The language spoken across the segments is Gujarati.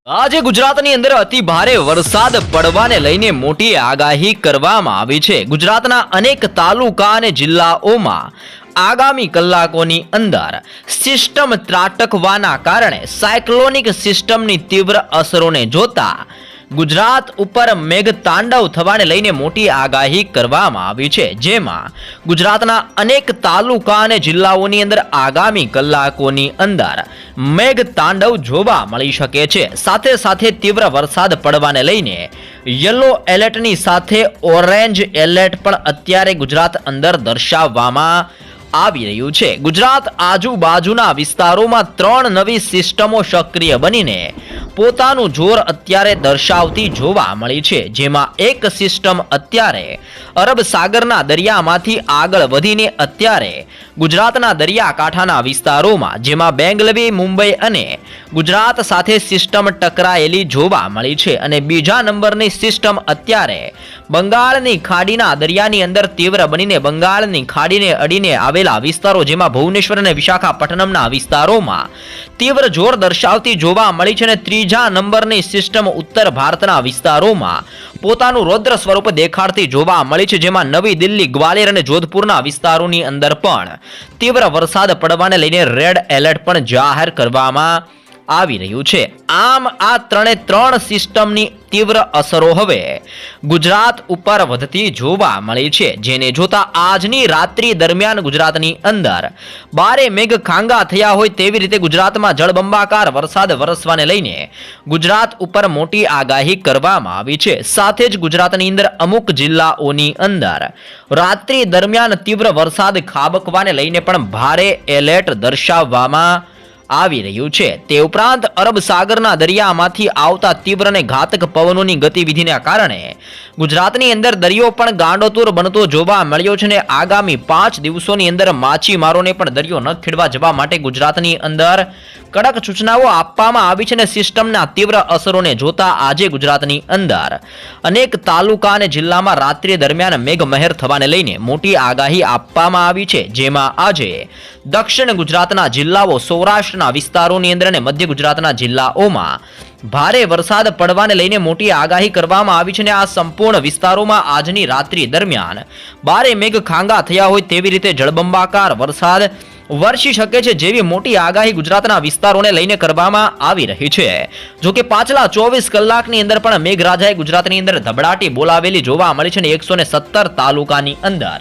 આજે ગુજરાતની અંદર અતિ ભારે વરસાદ પડવાને લઈને મોટી આગાહી કરવામાં આવી છે। ગુજરાતના અનેક તાલુકા અને જિલ્લાઓમાં આગામી કલાકોની અંદર સિસ્ટમ ત્રાટકવાના કારણે સાયક્લોનિક સિસ્ટમની તીવ્ર અસરોને જોતા ગુજરાત ઉપર મેઘ તાંડવ થવાને લઈને મોટી આગાહી કરવામાં આવી છે, જેમાં ગુજરાતના અનેક તાલુકા અને જિલ્લાઓની અંદર આગામી કલાકોની અંદર મેઘ તાંડવ જોવા મળી શકે છે। સાથે સાથે તીવ્ર વરસાદ પડવાને લઈને યલો એલર્ટની સાથે ઓરેન્જ એલર્ટ પણ અત્યારે ગુજરાત અંદર દર્શાવવામાં આવી રહ્યું છે। ગુજરાત આજુબાજુના વિસ્તારોમાં 3 નવી સિસ્ટમો સક્રિય બનીને પોતાનું જોર અત્યારે દર્શાવતી જોવા મળી છે, જેમાં એક સિસ્ટમ અત્યારે અરબ સાગરના દરિયામાંથી આગળ વધીને અત્યારે ગુજરાતના દરિયાકાંઠાના વિસ્તારોમાં જેમાં બેંગલવી, મુંબઈ અને ગુજરાત સાથે સિસ્ટમ ટકરાયેલી જોવા મળી છે અને બીજા નંબરની સિસ્ટમ અત્યારે બંગાળની ખાડીના દરિયાની અંદર તીવ્ર બનીને બંગાળની ખાડીને અડીને આવેલા વિસ્તારો જેમાં ભુવનેશ્વર અને વિશાખાપટ્ટનમના વિસ્તારોમાં તીવ્ર જોર દર્શાવતી જોવા મળી છે અને ત્રીજા નંબરની સિસ્ટમ ઉત્તર ભારતના વિસ્તારોમાં પોતાનું રૌદ્ર સ્વરૂપ દેખાડતી જોવા મળી છે, જેમાં નવી દિલ્હી, ગ્વાલિયર અને જોધપુરના વિસ્તારોની અંદર પણ તીવ્ર વરસાદ પડવાને લઈને રેડ એલર્ટ પણ જાહેર કરવામાં આવી રહ્યું છે। આમ આ 3 સિસ્ટમની તીવ્ર અસરો હવે ગુજરાત ઉપર વધતી જોવા મળી છે, જેને જોતા આજની રાત્રિ દરમિયાન ગુજરાતની અંદર ભારે મેઘ ખાંગા થયા હોય તેવી રીતે ગુજરાતમાં જળબંબાકાર વરસાદ વરસવાને લઈને ગુજરાત ઉપર મોટી આગાહી કરવામાં આવી છે। સાથે જ ગુજરાતની અંદર અમુક જિલ્લાઓની અંદર રાત્રિ દરમિયાન તીવ્ર વરસાદ ખાબકવાને લઈને પણ ભારે એલર્ટ દર્શાવવામાં આવી રહ્યું છે। તે ઉપરાંત અરબ સાગરના દરિયામાંથી આવતા તીવ્ર અને ઘાતક પવનોની ગતિવિધિના કારણે ગુજરાતની અંદર દરિયો પણ ગાંડોતુર બનતો જોવા મળ્યો છે અને આગામી 5 દિવસોની અંદર માછીમારોને પણ દરિયો ન ખેડવા જવા માટે ગુજરાતની અંદર કડક સૂચનાઓ આપવામાં આવી છે અને સિસ્ટમના તીવ્ર અસરોને જોતા આજે ગુજરાતની અંદર અનેક તાલુકા અને જિલ્લામાં રાત્રિ દરમિયાન મેઘમહેર થવાને લઈને મોટી આગાહી આપવામાં આવી છે, જેમાં આજે દક્ષિણ ગુજરાતના જિલ્લાઓ, સૌરાષ્ટ્રના વિસ્તારોની અંદર અને મધ્ય ગુજરાતના જિલ્લાઓમાં ભારે વરસાદ પડવાને લઈને મોટી આગાહી કરવામાં આવી છે અને આ સંપૂર્ણ વિસ્તારોમાં આજની રાત્રિ દરમિયાન ભારે મેઘ ખાંગા થયા હોય તેવી રીતે જળબંબાકાર વરસાદ વરસી શકે છે જેવી મોટી આગાહી ગુજરાતના વિસ્તારોને લઈને કરવામાં આવી રહી છે। જો કે પાછલા 24 કલાકની અંદર પણ મેઘરાજાએ ગુજરાતની અંદર ધબડાટી બોલાવેલી જોવા મળી છે અને 117 તાલુકાની અંદર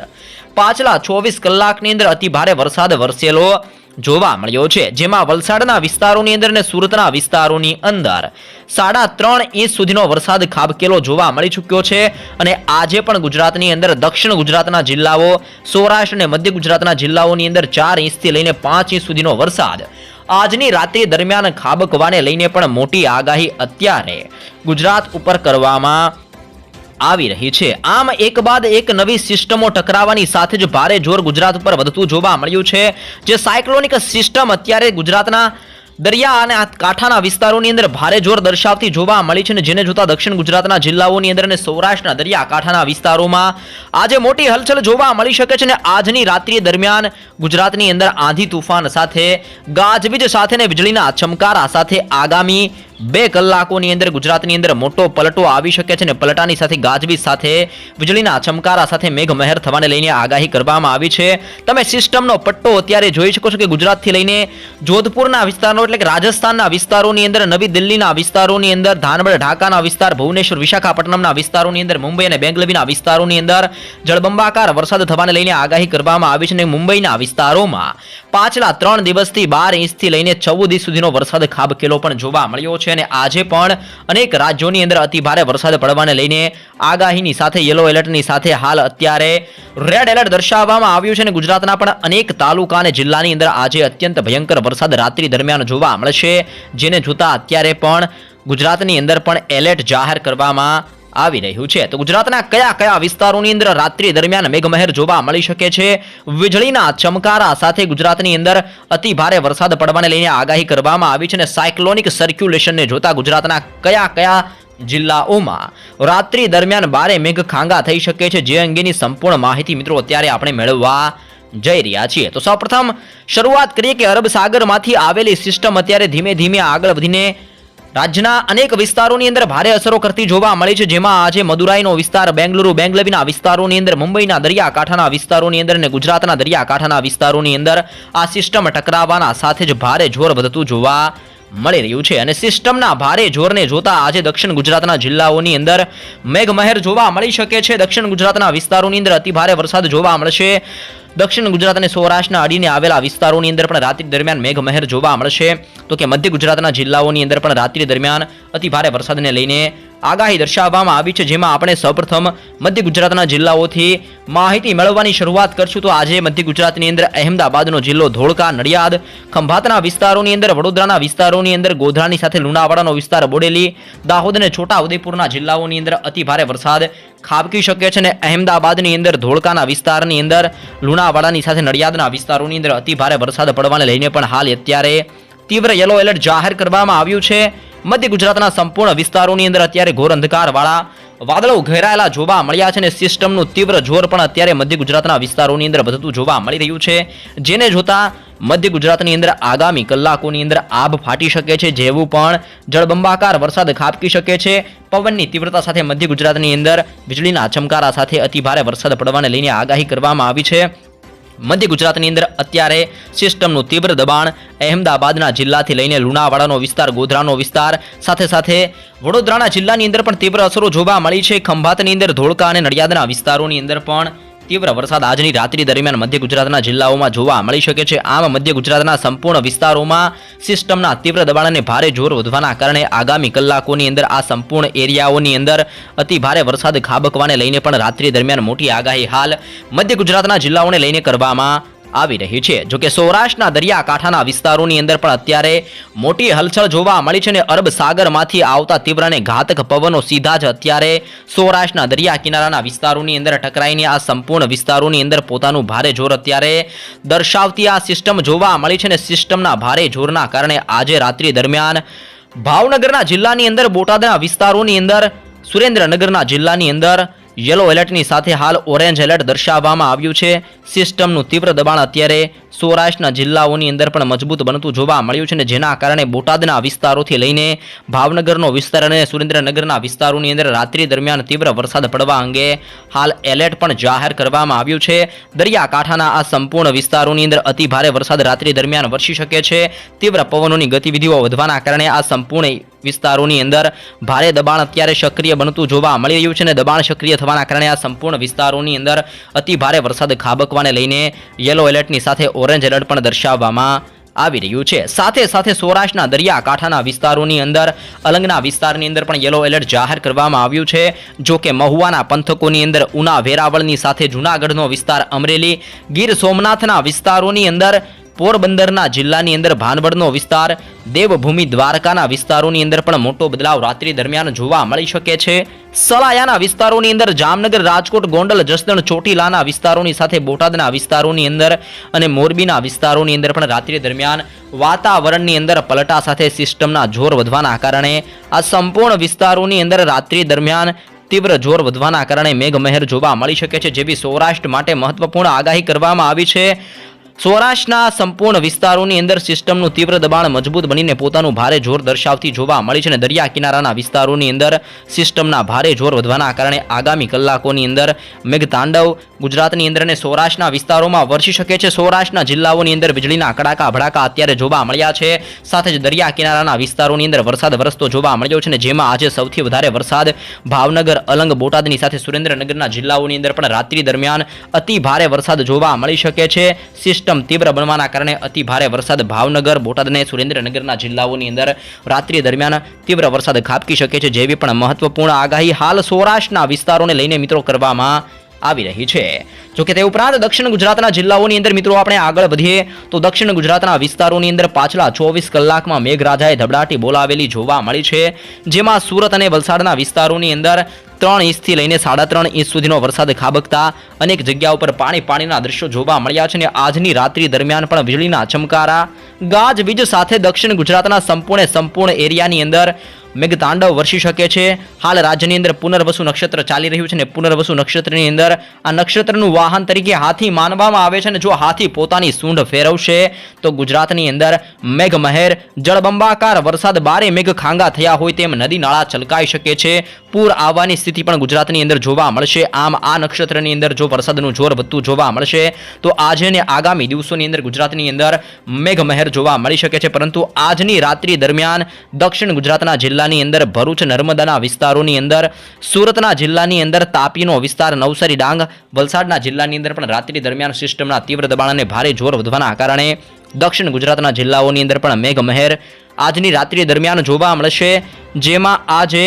પાછલા 24 કલાકની અંદર અતિ ભારે વરસાદ વરસેલો જોવા મળ્યો છે, જેમાં વલસાડના વિસ્તારોની અંદર અને સુરતના વિસ્તારોની અંદર 3.5 ઇંચ સુધીનો વરસાદ ખાબકેલો જોવા મળી ચૂક્યો છે અને આજે પણ ગુજરાતની અંદર દક્ષિણ ગુજરાતના જિલ્લાઓ, સૌરાષ્ટ્ર અને મધ્ય ગુજરાતના જિલ્લાઓની અંદર 4 ઇંચથી લઈને 5 ઇંચ સુધીનો વરસાદ આજની રાત્રિ દરમિયાન ખાબકવાને લઈને પણ મોટી આગાહી અત્યારે ગુજરાત ઉપર કરવામાં આવી રહી છે। આમ એક બાદ એક નવી સિસ્ટમો ટકરાવાની સાથે જ ભારે જોર ગુજરાત ઉપર વધતું જોવા મળ્યું છે, જે સાયક્લોનિક સિસ્ટમ અત્યારે ગુજરાતના દરિયા અને કાંઠાના વિસ્તારોની અંદર ભારે જોર દર્શાવતી જોવા મળી છે અને જેને જોતા દક્ષિણ ગુજરાતના જિલ્લાઓની અંદર અને સૌરાષ્ટ્રના દરિયાકાંઠાના વિસ્તારોમાં આજે મોટી હલચલ જોવા મળી શકે છે અને આજની રાત્રિ દરમિયાન ગુજરાતની અંદર આંધી તુફાન સાથે ગાજવીજ સાથે અને વીજળીના ચમકારા સાથે આગામી 2 કલાકોની અંદર ગુજરાતની અંદર મોટો પલટો આવી શકે છે અને પલટાની સાથે ગાજવીજ સાથે વીજળીના ચમકારા સાથે મેઘમહેર થવાને લઈને આગાહી કરવામાં આવી છે। તમે સિસ્ટમનો પટ્ટો અત્યારે જોઈ શકો છો કે ગુજરાતથી લઈને જોધપુરના વિસ્તારો એટલે કે રાજસ્થાનના વિસ્તારોની અંદર, નવી દિલ્હીના વિસ્તારોની અંદર, ધાનબડ, ઢાકાના વિસ્તાર, ભુવનેશ્વર, વિશાખાપટ્ટનમના વિસ્તારોની અંદર, મુંબઈ અને બેંગલવીના વિસ્તારોની અંદર જળબંબાકાર વરસાદ થવાને લઈને આગાહી કરવામાં આવી છે અને મુંબઈના વિસ્તારોમાં પાછલા 3 દિવસથી 12 ઇંચથી લઈને 14 ઇંચ સુધીનો વરસાદ ખાબકેલો પણ જોવા મળ્યો છે અને આજે પણ અનેક રાજ્યોની અંદર અતિ ભારે વરસાદ પડવાને લઈને આગાહીની સાથે યલો એલર્ટની સાથે હાલ અત્યારે રેડ એલર્ટ દર્શાવવામાં આવ્યું છે અને ગુજરાતના પણ અનેક તાલુકા અને જિલ્લાની અંદર આજે અત્યંત ભયંકર વરસાદ રાત્રિ દરમિયાન જોવા મળશે, જેને જોતા અત્યારે પણ ગુજરાતની અંદર પણ એલર્ટ જાહેર કરવામાં આવી રહ્યું છે। તો ગુજરાતના કયા વિસ્તારોની અંદર રાત્રિ દરમિયાન મેઘમહેર જોવા મળી શકે છે, વીજળીના ચમકારા સાથે ગુજરાતની અંદર અતિ ભારે વરસાદ પડવાને લઈને આગાહી કરવામાં આવી છે અને સાયક્લોનિક સર્ક્યુલેશનને જોતા ગુજરાતના કયા જિલ્લાઓમાં રાત્રિ દરમિયાન ભારે મેઘ ખાંગા થઈ શકે છે, જે અંગેની સંપૂર્ણ માહિતી મિત્રો અત્યારે આપણે મેળવવા જઈ રહ્યા છીએ। તો સૌપ્રથમ શરૂઆત કરીએ કે અરબ સાગરમાંથી આવેલી સિસ્ટમ અત્યારે ધીમે ધીમે આગળ વધીને રાજ્યના અનેક વિસ્તારોની અંદર ભારે અસરો કરતી જોવા મળી છે, જેમાં આજે મદુરાઈનો વિસ્તાર, બેંગલુરુ, બેંગલવીના વિસ્તારોની અંદર, મુંબઈના દરિયાકાંઠાના વિસ્તારોની અંદર અને ગુજરાતના દરિયાકાંઠાના વિસ્તારોની અંદર આ સિસ્ટમ ટકરાવવાના સાથે જ ભારે જોર વધતું જોવા મળી રહ્યું છે. અને સિસ્ટમના ભારે જોરને જોતા આજે દક્ષિણ ગુજરાતના જિલ્લાઓની અંદર મેઘમહેર જોવા મળી શકે છે. દક્ષિણ ગુજરાતના વિસ્તારોની અંદર અતિભારે વરસાદ જોવા મળશે. દક્ષિણ ગુજરાત અને સૌરાષ્ટ્રના અડીને આવેલા વિસ્તારોની અંદર પણ રાત્રિ દરમિયાન મેઘમહેર જોવા મળશે. તો કે મધ્ય ગુજરાતના જિલ્લાઓની અંદર પણ રાત્રિ દરમિયાન અતિભારે વરસાદને લઈને આગાહી દર્શાવવામાં આવી છે, જેમાં આપણે સૌપ્રથમ મધ્ય ગુજરાતના જિલ્લાઓથી માહિતી મેળવવાની શરૂઆત કરશું. તો આજે મધ્ય ગુજરાતની અંદર અહેમદાબાદનો જિલ્લો, ધોળકા, નડિયાદ, ખંભાતના વિસ્તારોની અંદર, વડોદરાના વિસ્તારોની અંદર, ગોધરાની સાથે લુણાવાડાનો વિસ્તાર, બોડેલી, દાહોદ અને છોટા ઉદેપુરના જિલ્લાઓની અંદર અતિભારે વરસાદ ખાબકી શકે છે. અને અહેમદાબાદની અંદર, ધોળકાના વિસ્તારની અંદર, લુણાવાડાની સાથે નડિયાદના વિસ્તારોની અંદર અતિભારે વરસાદ પડવાને લઈને પણ હાલ અત્યારે તીવ્ર યલો એલર્ટ જાહેર કરવામાં આવ્યું છે. મધ્ય ગુજરાતના સંપૂર્ણ વિસ્તારોની અંદર અત્યારે ઘોર અંધકારવાળા વાદળો ઘેરાયેલા જોવા મળ્યા છે અને સિસ્ટમનું તીવ્ર જોર પણ અત્યારે મધ્ય ગુજરાતના વિસ્તારોની અંદર વધતું જોવા મળી રહ્યું છે, જેને જોતા મધ્ય ગુજરાતની અંદર આગામી કલાકોની અંદર આભ ફાટી શકે છે, જેવું પણ જળબંબાકાર વરસાદ ખાબકી શકે છે. પવનની તીવ્રતા સાથે મધ્ય ગુજરાતની અંદર વીજળીના ચમકારા સાથે અતિભારે વરસાદ પડવાને લઈને આગાહી કરવામાં આવી છે. મધ્ય ગુજરાતની અંદર અત્યારે સિસ્ટમનું તીવ્ર દબાણ અહેમદાબાદના જિલ્લાથી લઈને લુણાવાડાનો વિસ્તાર, ગોધરાનો વિસ્તાર, સાથે સાથે વડોદરાના જિલ્લાની અંદર પણ તીવ્ર અસરો જોવા મળી છે. ખંભાતની અંદર, ધોળકા અને નડિયાદના વિસ્તારોની અંદર પણ તીવ્ર વરસાદ આજની રાત્રિ દરમિયાન મધ્ય ગુજરાતના જિલ્લાઓમાં જોવા મળી શકે છે. આમ મધ્ય ગુજરાતના સંપૂર્ણ વિસ્તારોમાં સિસ્ટમના તીવ્ર દબાણ અને ભારે જોર વધવાના કારણે આગામી કલાકોની અંદર આ સંપૂર્ણ એરિયાઓની અંદર અતિભારે વરસાદ ખાબકવાને લઈને પણ રાત્રિ દરમિયાન મોટી આગાહી હાલ મધ્ય ગુજરાતના જિલ્લાઓને લઈને કરવામાં આવી રહી છે. જોકે સૌરાષ્ટ્રના દરિયાકાંઠાના વિસ્તારોની અંદર પણ અત્યારે મોટી હલચલ જોવા મળી છે અને અરબ સાગરમાંથી આવતા તીવ્ર અને ઘાતક પવનો સીધા જ અત્યારે સૌરાષ્ટ્રના દરિયા કિનારાના વિસ્તારોની અંદર ટકરાઈને આ સંપૂર્ણ વિસ્તારોની અંદર પોતાનું ભારે જોર અત્યારે દર્શાવતી આ સિસ્ટમ જોવા મળી છે અને સિસ્ટમના ભારે જોરના કારણે આજે રાત્રિ દરમિયાન ભાવનગરના જિલ્લાની અંદર, બોટાદના વિસ્તારોની અંદર, સુરેન્દ્રનગરના જિલ્લાની અંદર યલો એલર્ટની સાથે હાલ ઓરેન્જ એલર્ટ દર્શાવવામાં આવ્યું છે. સિસ્ટમનું તીવ્ર દબાણ અત્યારે સૌરાષ્ટ્રના જિલ્લાઓની અંદર પણ મજબૂત બનતું જોવા મળ્યું છે અને જેના કારણે બોટાદના વિસ્તારોથી લઈને ભાવનગરનો વિસ્તાર અને સુરેન્દ્રનગરના વિસ્તારોની અંદર રાત્રિ દરમિયાન તીવ્ર વરસાદ પડવા અંગે હાલ એલર્ટ પણ જાહેર કરવામાં આવ્યું છે. દરિયાકાંઠાના આ સંપૂર્ણ વિસ્તારોની અંદર અતિભારે વરસાદ રાત્રિ દરમિયાન વરસી શકે છે. તીવ્ર પવનોની ગતિવિધિઓ વધવાના કારણે આ સંપૂર્ણ વિસ્તારોની અંદર ભારે દબાણ અત્યારે સક્રિય બનતું જોવા મળી રહ્યું છે અને દબાણ સક્રિય થવાના કારણે આ સંપૂર્ણ વિસ્તારોની અંદર અતિભારે વરસાદ ખાબકવાને લઈને યલો એલર્ટની સાથે ઓરેન્જ એલર્ટ પણ દર્શાવવામાં આવી રહ્યું છે. સાથે સાથે સૌરાષ્ટ્રના દરિયાકાંઠાના વિસ્તારોની અંદર, અલંગના વિસ્તારની અંદર પણ યલો એલર્ટ જાહેર કરવામાં આવ્યું છે. જો કે મહુવાના પંથકોની અંદર, ઉના, વેરાવળની સાથે જૂનાગઢનો વિસ્તાર, અમરેલી, ગીર સોમનાથના વિસ્તારોની અંદર, પોરબંદરના જિલ્લાની અંદર ભાનવડનો વિસ્તાર, દેવભૂમિ દ્વારકાના વિસ્તારોની અંદર પણ મોટો બદલાવ રાત્રિ દરમિયાન જોવા મળી શકે છે. સલાયાના વિસ્તારોની અંદર, જામનગર, રાજકોટ, ગોંડલ, જસદણ, ચોટીલાના વિસ્તારોની સાથે બોટાદના વિસ્તારોની અંદર અને મોરબીના વિસ્તારોની અંદર પણ રાત્રિ દરમિયાન વાતાવરણની અંદર પલટા સાથે સિસ્ટમના જોર વધવાના કારણે આ સંપૂર્ણ વિસ્તારોની અંદર રાત્રિ દરમિયાન તીવ્ર જોર વધવાના કારણે મેઘમહેર જોવા મળી શકે છે, જેવી સૌરાષ્ટ્ર માટે મહત્વપૂર્ણ આગાહી કરવામાં આવી છે. સૌરાષ્ટ્રના સંપૂર્ણ વિસ્તારોની અંદર સિસ્ટમનું તીવ્ર દબાણ મજબૂત બનીને પોતાનું ભારે જોર દર્શાવતી જોવા મળી છે અને દરિયા કિનારાના વિસ્તારોની અંદર સિસ્ટમના ભારે જોર વધવાના કારણે આગામી કલાકોની અંદર મેઘતાંડવ ગુજરાતની અંદર અને સૌરાષ્ટ્રના વિસ્તારોમાં વરસી શકે છે. સૌરાષ્ટ્રના જિલ્લાઓની અંદર વીજળીના કડાકા ભડાકા અત્યારે જોવા મળ્યા છે. સાથે જ દરિયા કિનારાના વિસ્તારોની અંદર વરસાદ વરસતો જોવા મળ્યો છે અને જેમાં આજે સૌથી વધારે વરસાદ ભાવનગર, અલંગ, બોટાદની સાથે સુરેન્દ્રનગરના જિલ્લાઓની અંદર પણ રાત્રિ દરમિયાન અતિ ભારે વરસાદ જોવા મળી શકે છે. સિસ્ટમ તીવ્ર બનવાના કારણે અતિ ભારે વરસાદ ભાવનગર, બોટાદ અને સુરેન્દ્રનગરના જિલ્લાઓની અંદર રાત્રિ દરમિયાન તીવ્ર વરસાદ ખાબકી શકે છે, જેવી પણ મહત્વપૂર્ણ આગાહી હાલ સૌરાષ્ટ્રના વિસ્તારોને લઈને મિત્રો કરવામાં આવી રહી છે. જોકે તે ઉપરાંત દક્ષિણ ગુજરાતના જિલ્લાઓની અંદર મિત્રો આપણે આગળ વધીએ તો દક્ષિણ ગુજરાતના વિસ્તારોની અંદર પાછલા 24 કલાકમાં મેઘરાજાએ ધબડાટી બોલાવેલી જોવા મળી છે, જેમાં સુરત અને વલસાડના વિસ્તારોની અંદર 3 ઇંચથી લઈને 3.5 ઇંચ સુધીનો વરસાદ ખાબકતા અનેક જગ્યાઓ પર પાણીના દ્રશ્યો જોવા મળ્યા છે અને આજની રાત્રિ દરમિયાન પણ વીજળીના ચમકારા, ગાજવીજ સાથે દક્ષિણ ગુજરાતના સંપૂર્ણ એરિયાની અંદર મેઘતાંડવ વરસી શકે છે। હાલ રાજ્યની અંદર પુનર્વસુ નક્ષત્ર ચાલી રહ્યું છે અને પુનર્વસુ નક્ષત્રની અંદર આ નક્ષત્રનું વાહન તરીકે હાથી માનવામાં આવે છે અને જો હાથી પોતાની સૂંઢ ફેરવશે તો ગુજરાતની અંદર મેઘમહેર, જળબંબાકાર વરસાદ, બારે મેઘ ખાંગા થયા હોય તેમ નદી નાળા છલકાઈ શકે છે, પૂર આવવાની સ્થિતિ પણ ગુજરાતની અંદર જોવા મળશે। આમ આ નક્ષત્રની અંદર જો વરસાદનું જોર વધતું જોવા મળશે તો આજે ને આગામી દિવસોની અંદર ગુજરાતની અંદર મેઘમહેર જોવા મળી શકે છે। પરંતુ આજની રાત્રિ દરમિયાન દક્ષિણ ગુજરાતના જિલ્લાની અંદર ભરૂચ, નર્મદાના વિસ્તારોની અંદર, સુરતના જિલ્લાની અંદર, તાપીનો વિસ્તાર, નવસારી, ડાંગ, વલસાડના જિલ્લાની અંદર પણ રાત્રિ દરમિયાન સિસ્ટમના તીવ્ર દબાણ અને ભારે જોર વધવાના કારણે દક્ષિણ ગુજરાતના જિલ્લાઓની અંદર પણ મેઘમહેર આજની રાત્રિ દરમિયાન જોવા મળશે। જેમાં આજે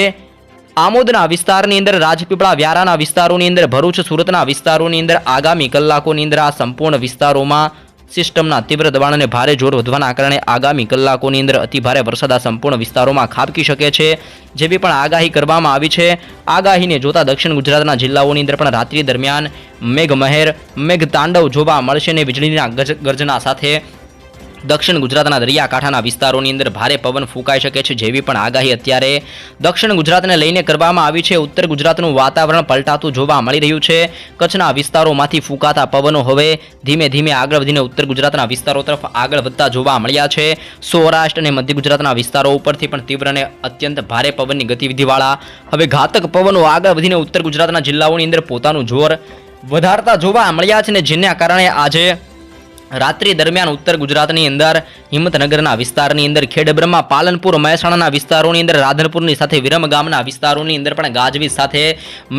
આમોદના વિસ્તારની અંદર, રાજપીપળા, વ્યારાના વિસ્તારોની અંદર, ભરૂચ, સુરતના વિસ્તારોની અંદર આગામી કલાકોની અંદર આ સંપૂર્ણ વિસ્તારોમાં સિસ્ટમના તીવ્ર દબાણ અને ભારે જોર વધવાના કારણે આગામી કલાકોની અંદર અતિભારે વરસાદ આ સંપૂર્ણ વિસ્તારોમાં ખાબકી શકે છે। જેવી પણ આગાહી કરવામાં આવી છે, આગાહીને જોતા દક્ષિણ ગુજરાતના જિલ્લાઓની અંદર પણ રાત્રિ દરમિયાન મેઘમહેર, મેઘતાંડવ જોવા મળશે અને વીજળીના ગર્જના સાથે દક્ષિણ ગુજરાતના દરિયાકાંઠાના વિસ્તારોની અંદર ભારે પવન ફૂંકાઈ શકે છે। જેવી પણ આગાહી અત્યારે દક્ષિણ ગુજરાતને લઈને કરવામાં આવી છે। ઉત્તર ગુજરાતનું વાતાવરણ પલટાતું જોવા મળી રહ્યું છે। કચ્છના વિસ્તારોમાંથી ફૂંકાતા પવનો હવે ધીમે ધીમે આગળ વધીને ઉત્તર ગુજરાતના વિસ્તારો તરફ આગળ વધતા જોવા મળ્યા છે। સૌરાષ્ટ્ર અને મધ્ય ગુજરાતના વિસ્તારો ઉપરથી પણ તીવ્ર અને અત્યંત ભારે પવનની ગતિવિધિવાળા હવે ઘાતક પવનો આગળ વધીને ઉત્તર ગુજરાતના જિલ્લાઓની અંદર પોતાનું જોર વધારતા જોવા મળ્યા છે, ને જેના કારણે આજે રાત્રિ દરમિયાન ઉત્તર ગુજરાતની અંદર હિંમતનગરના વિસ્તારની અંદર, ખેડબ્રહ્મા, પાલનપુર, મહેસાણાના વિસ્તારોની અંદર, રાધનપુરની સાથે વિરમગામના વિસ્તારોની અંદર પણ ગાજવીજ સાથે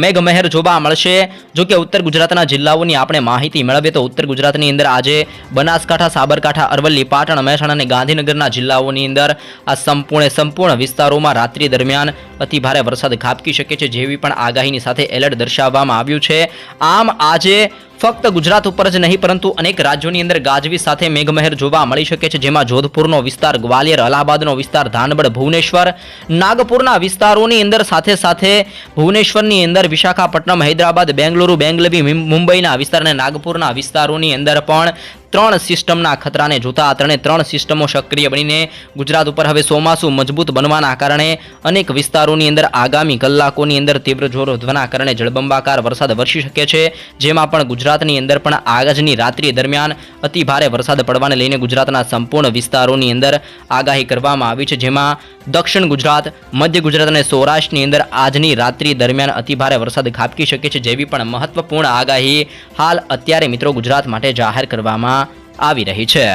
મેઘમહેર જોવા મળશે। જો કે ઉત્તર ગુજરાતના જિલ્લાઓની આપણે માહિતી મેળવીએ તો ઉત્તર ગુજરાતની અંદર આજે બનાસકાંઠા, સાબરકાંઠા, અરવલ્લી, પાટણ, મહેસાણા અને ગાંધીનગરના જિલ્લાઓની અંદર આ સંપૂર્ણ વિસ્તારોમાં રાત્રિ દરમિયાન અતિભારે વરસાદ ખાબકી શકે છે, જેવી પણ આગાહીની સાથે એલર્ટ દર્શાવવામાં આવ્યું છે। આમ આજે ફક્ત ગુજરાત ઉપર જ નહીં પરંતુ અનેક રાજ્યોની અંદર ગાજવીજ સાથે મેઘમહેર જોવા મળી શકે છે। જેમાં જોધપુરનો વિસ્તાર, ગ્વાલિયર, અલ્હાબાદનો વિસ્તાર, ધાનબડ, ભુવનેશ્વર, નાગપુરના વિસ્તારોની અંદર, સાથે સાથે ભુવનેશ્વરની અંદર, વિશાખાપટ્ટનમ, હૈદરાબાદ, બેંગલુરુ, બેંગલવી, મુંબઈના વિસ્તાર અને નાગપુરના વિસ્તારોની અંદર પણ ત્રણ સિસ્ટમના ખતરાને જોતા ત્રણ સિસ્ટમો સક્રિય બનીને ગુજરાત ઉપર હવે ચોમાસું મજબૂત બનવાના કારણે અનેક વિસ્તારોની અંદર આગામી કલાકોની અંદર તીવ્ર જોર વધવાના કારણે જળબંબાકાર વરસાદ વરસી શકે છે। જેમાં પણ ગુજરાતની અંદર પણ આજની રાત્રિ દરમિયાન અતિભારે વરસાદ પડવાને લઈને ગુજરાતના સંપૂર્ણ વિસ્તારોની અંદર આગાહી કરવામાં આવી છે। જેમાં દક્ષિણ ગુજરાત, મધ્ય ગુજરાત અને સૌરાષ્ટ્રની અંદર આજની રાત્રિ દરમિયાન અતિભારે વરસાદ ખાબકી શકે છે, જેવી પણ મહત્વપૂર્ણ આગાહી હાલ અત્યારે મિત્રો ગુજરાત માટે જાહેર કરવામાં આવી રહી છે।